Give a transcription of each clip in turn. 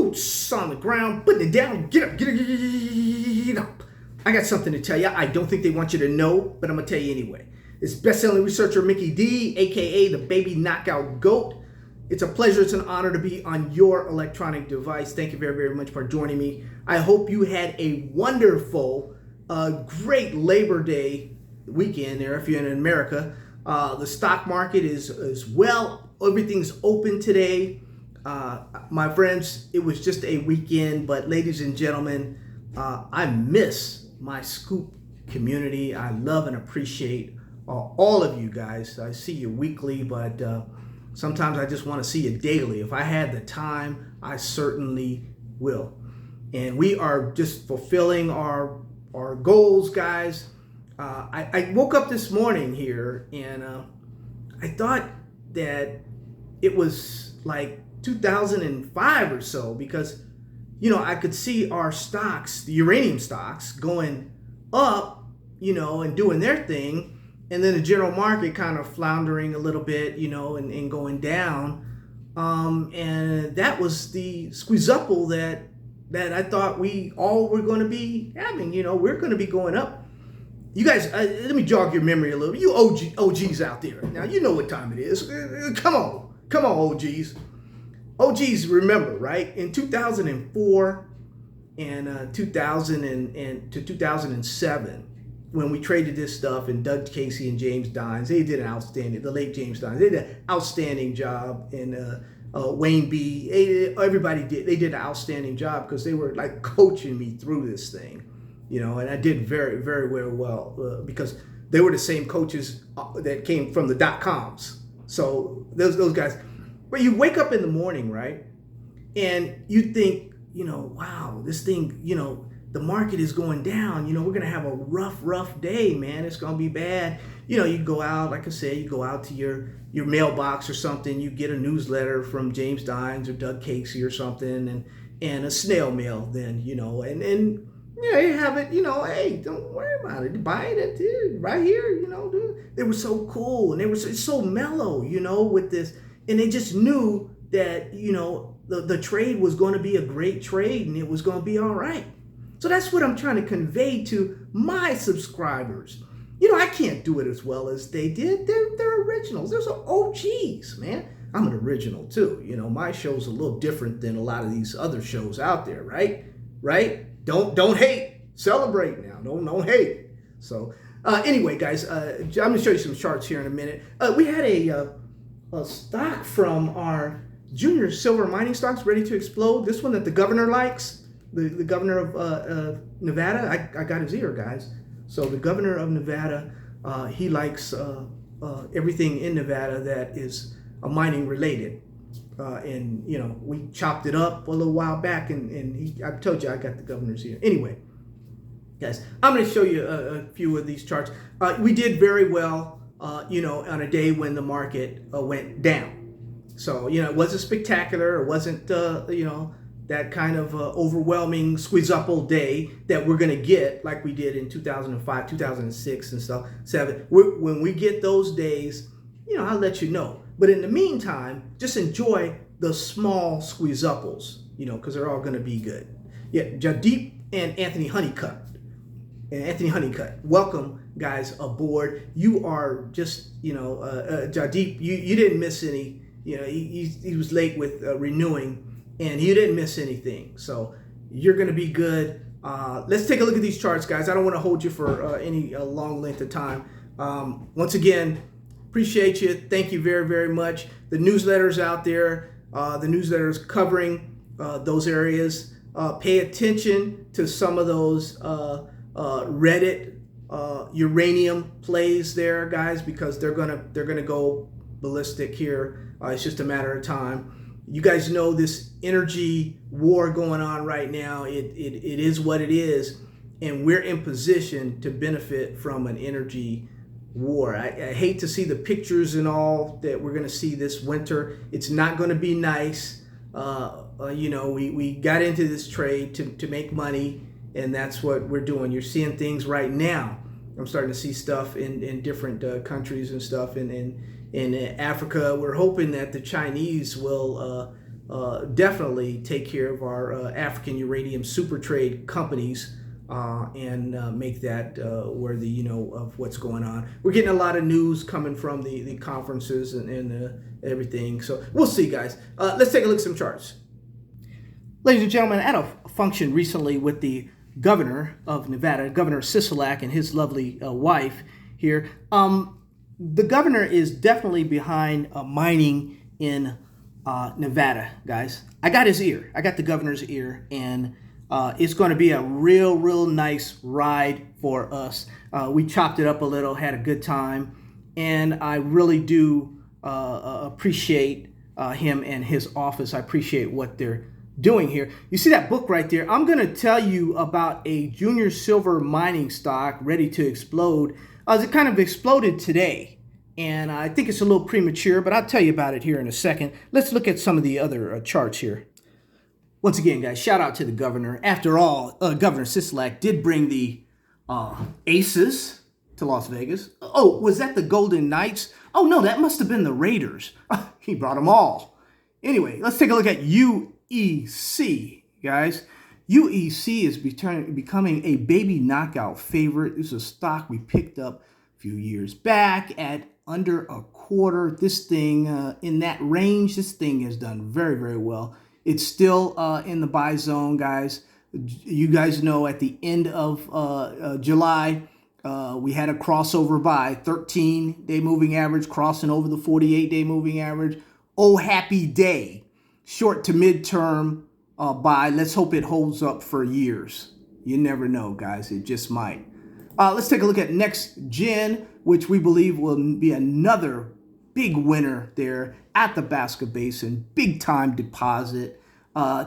boots on the ground, putting it down. Get up, get up. I got something to tell you. I don't think they want you to know, but I'm going to tell you anyway. It's best-selling researcher Mickey D, a.k.a. the Baby Knockout Goat. It's a pleasure, it's an honor to be on your electronic device. Thank you very, very much for joining me. I hope you had a wonderful, great Labor Day weekend there if you're in America. The stock market is well. Everything's open today. My friends, it was just a weekend, but ladies and gentlemen, I miss my Scoop community. I love and appreciate all of you guys. I see you weekly, but sometimes I just want to see you daily. If I had the time, I certainly will. And we are just fulfilling our goals, guys. I woke up this morning here and I thought that it was like 2005 or so, because I could see our stocks, the uranium stocks, going up, and doing their thing, and then the general market kind of floundering a little bit, and going down. And that was the Squeezupple that I thought we all were going to be having. We're going to be going up. You guys, let me jog your memory a little bit. You OGs out there. Now, you know what time it is. Come on, OGs. OGs, remember, right? In 2004 and 2000 to 2007, when we traded this stuff, and Doug Casey and James Dines, the late James Dines, they did an outstanding job, and Wayne B, everybody did. They did an outstanding job because they were like coaching me through this thing, and I did very, very well because they were the same coaches that came from the .coms. So those guys. But you wake up in the morning, right? And you think, wow, this thing, the market is going down. We're going to have a rough day, man. It's going to be bad. You go out, like I said, you go out to your mailbox or something. You get a newsletter from James Dines or Doug Casey or something, and a snail mail then, and you have it, hey, don't worry about it. Buy it right here, dude. They were so cool, and they were so mellow, with this. And they just knew that, the trade was going to be a great trade and it was going to be all right. So that's what I'm trying to convey to my subscribers. I can't do it as well as they did. They're originals. They're some OGs, man. I'm an original too. My show's a little different than a lot of these other shows out there, right? Right? Don't hate. Celebrate now. Don't hate. So anyway, guys, I'm going to show you some charts here in a minute. We had a stock from our junior silver mining stocks ready to explode. This one that the governor likes, the governor of Nevada. I got his ear, guys. So the governor of Nevada, he likes everything in Nevada that is mining related. And we chopped it up a little while back, and I told you I got the governor's ear. Anyway, guys, I'm going to show you a few of these charts. We did very well. On a day when the market went down. So, it wasn't spectacular. It wasn't, that kind of overwhelming Squeezupple day that we're going to get like we did in 2005, 2006 and stuff. When we get those days, I'll let you know. But in the meantime, just enjoy the small Squeezupples, because they're all going to be good. Yeah, Jadeep and Anthony Honeycutt. Welcome, guys, aboard. You are just, Jadeep, you didn't miss any. He was late with renewing, and you didn't miss anything. So you're going to be good. Let's take a look at these charts, guys. I don't want to hold you for any long length of time. Once again, appreciate you. Thank you very, very much. The newsletters out there, the newsletters covering those areas. Pay attention to some of those Reddit uranium plays there, guys, because they're gonna go ballistic here. It's just a matter of time. You guys know this energy war going on right now. It is what it is, and we're in position to benefit from an energy war. I hate to see the pictures and all that we're gonna see this winter. It's not gonna be nice. We got into this trade to make money. And that's what we're doing. You're seeing things right now. I'm starting to see stuff in different countries and stuff in Africa. We're hoping that the Chinese will definitely take care of our African uranium super trade companies and make that worthy, of what's going on. We're getting a lot of news coming from the conferences and everything. So we'll see, guys. Let's take a look at some charts. Ladies and gentlemen, I had a function recently with the governor of Nevada, Governor Sisolak, and his lovely wife here. The governor is definitely behind mining in Nevada, guys. I got his ear. I got the governor's ear, and it's going to be a real nice ride for us. We chopped it up a little, had a good time, and I really do appreciate him and his office. I appreciate what they're doing here. You see that book right there? I'm going to tell you about a junior silver mining stock ready to explode. It kind of exploded today, and I think it's a little premature, but I'll tell you about it here in a second. Let's look at some of the other charts here. Once again, guys, shout out to the governor. After all, Governor Sisolak did bring the Aces to Las Vegas. Oh, was that the Golden Knights? Oh, no, that must have been the Raiders. He brought them all. Anyway, let's take a look at UEC, guys. UEC is becoming a baby knockout favorite. This is a stock we picked up a few years back at under a quarter. This thing, in that range, this thing has done very well. It's still in the buy zone, guys. You guys know at the end of July, we had a crossover buy, 13-day moving average crossing over the 48-day moving average. Oh, happy day. Short to midterm buy. Let's hope it holds up for years. You never know, guys. It just might. Let's take a look at Next Gen, which we believe will be another big winner there at the Basca Basin. Big time deposit.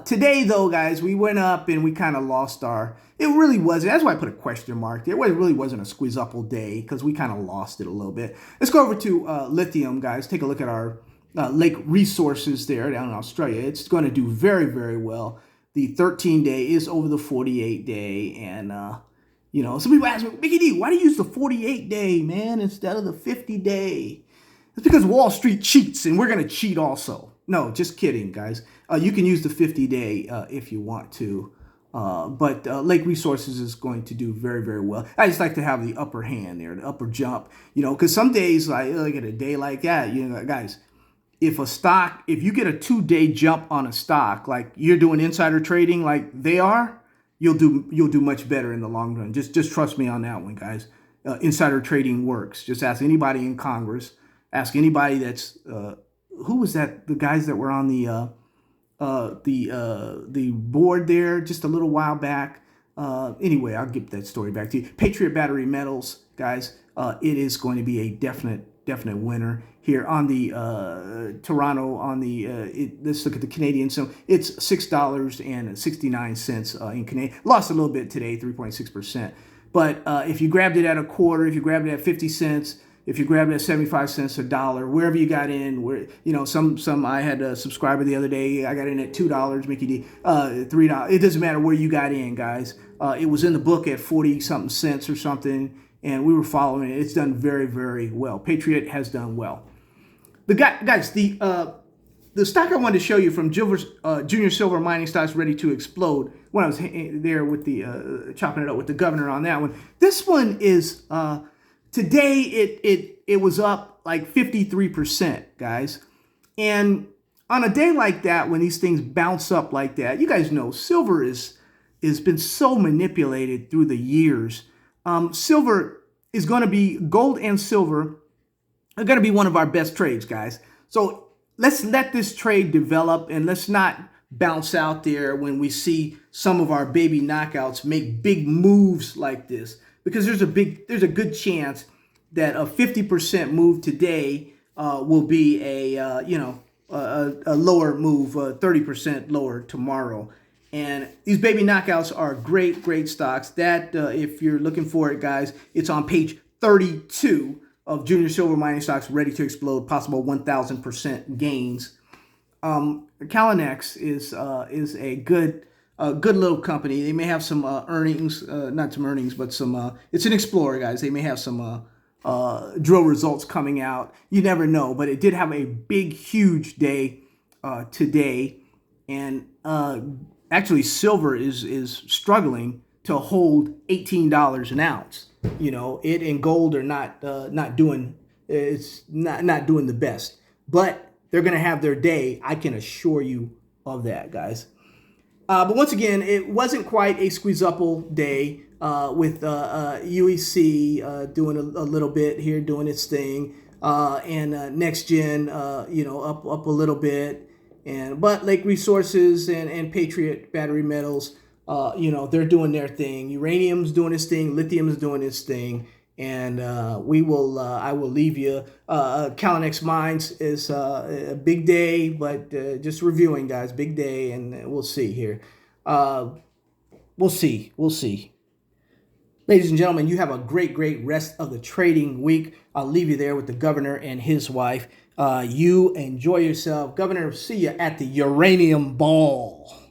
Today, though, guys, we went up and we kind of lost our... It really wasn't. That's why I put a question mark there. It really wasn't a Squeezupple day because we kind of lost it a little bit. Let's go over to lithium, guys. Take a look at our lake resources there down in Australia. It's going to do very well. The 13-day is over the 48-day. And, some people ask me, Mickey D, why do you use the 48-day, man, instead of the 50-day? It's because Wall Street cheats, and we're going to cheat also. No, just kidding, guys. You can use the 50-day if you want to. But Lake Resources is going to do very well. I just like to have the upper hand there, the upper jump. Because some days, like at a day like that, guys, if you get a 2-day jump on a stock, like you're doing insider trading like they are, you'll do much better in the long run. Just trust me on that one, guys. Insider trading works. Just ask anybody in Congress. Ask anybody that's who was that? The guys that were on the board there just a little while back. Anyway, I'll get that story back to you. Patriot Battery Metals, guys. It is going to be a definite winner here on the Toronto. On the let's look at the Canadian. So it's $6.69 in Canadian. Lost a little bit today, 3.6%. But if you grabbed it at a quarter, if you grabbed it at 50 cents. If you grab it at 75 cents, a dollar, wherever you got in, some I had a subscriber the other day. I got in at $2, Mickey D, $3. It doesn't matter where you got in, guys. It was in the book at 40-something cents or something, and we were following it. It's done very well. Patriot has done well. The stock I wanted to show you from Junior Silver Mining Stocks Ready to Explode, when I was there with the chopping it up with the governor on that one. This one is... Today, it was up like 53%, guys. And on a day like that, when these things bounce up like that, you guys know silver has been so manipulated through the years. Silver is going to be, gold and silver are going to be one of our best trades, guys. So let's let this trade develop and let's not bounce out there when we see some of our baby knockouts make big moves like this. Because there's a good chance that a 50% move today will be a lower move, 30% lower tomorrow. And these baby knockouts are great stocks. That if you're looking for it, guys, it's on page 32 of Junior Silver Mining Stocks Ready to Explode, possible 1,000% gains. Calinex is a good little company. They may have some earnings, not some earnings, but some. It's an explorer, guys. They may have some drill results coming out. You never know, but it did have a huge day today, and actually silver is struggling to hold $18 an ounce. It and gold are not doing it's not doing the best, but they're going to have their day. I can assure you of that, guys. But once again, it wasn't quite a Squeezupple day with UEC doing a little bit here, doing its thing, and Next Gen, up a little bit, but Lake Resources and Patriot Battery Metals, they're doing their thing. Uranium's doing its thing, lithium's doing its thing, and I will leave you. Calinex Mines is a big day, but just reviewing, guys, big day, and we'll see here. We'll see. Ladies and gentlemen, you have a great rest of the trading week. I'll leave you there with the governor and his wife. You enjoy yourself. Governor, see you at the Uranium Ball.